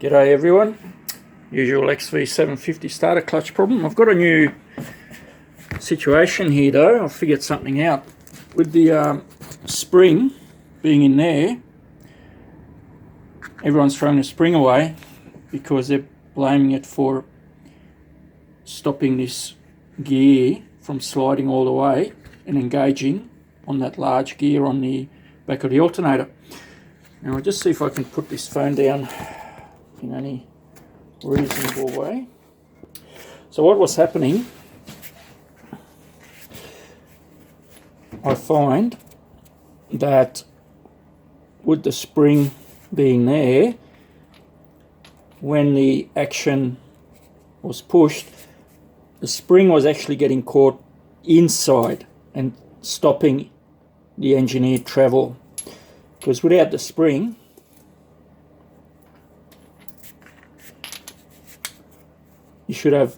G'day everyone, usual xv750 starter clutch problem. I've got a new situation here though. I've figured something out. With the spring being in there, everyone's throwing the spring away because they're blaming it for stopping this gear from sliding all the way and engaging on that large gear on the back of the alternator. Now I'll just see if I can put this phone down in any reasonable way. So what was happening, I find that with the spring being there, when the action was pushed, the spring was actually getting caught inside and stopping the engineered travel, because without the spring you should have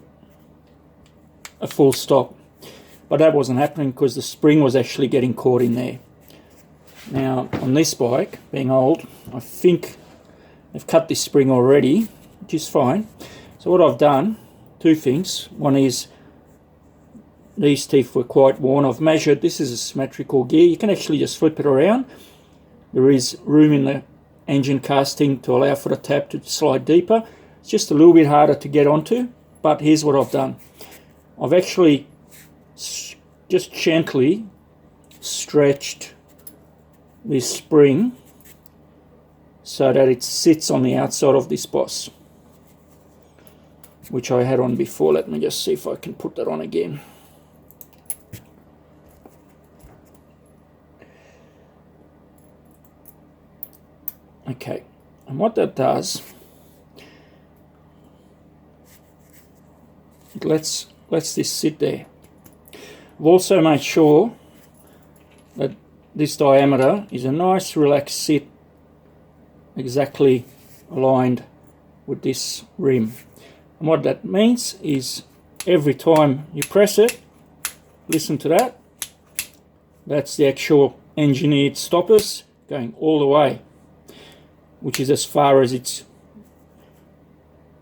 a full stop, but that wasn't happening because the spring was actually getting caught in there. Now on this bike, being old, I think they've cut this spring already, which is fine. So what I've done, two things. One is these teeth were quite worn. I've measured, this is a symmetrical gear. You can actually just flip it around. There is room in the engine casting to allow for the tab to slide deeper. It's just a little bit harder to get onto, but here's what I've done. I've actually just gently stretched this spring so that it sits on the outside of this boss, which I had on before. Let me just see if I can put that on again. Okay, and what that does, it lets this sit there. I've also made sure that this diameter is a nice relaxed sit, exactly aligned with this rim. And what that means is every time you press it, listen to that, that's the actual engineered stoppers going all the way, which is as far as it's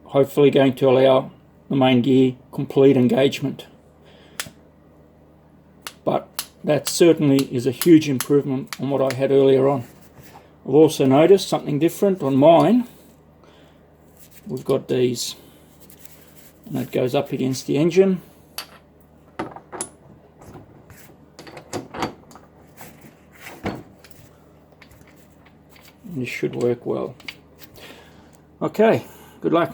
hopefully going to allow the main gear complete engagement. But that certainly is a huge improvement on what I had earlier on. I've also noticed something different on mine. We've got these, and that goes up against the engine. And this should work well. Okay, good luck.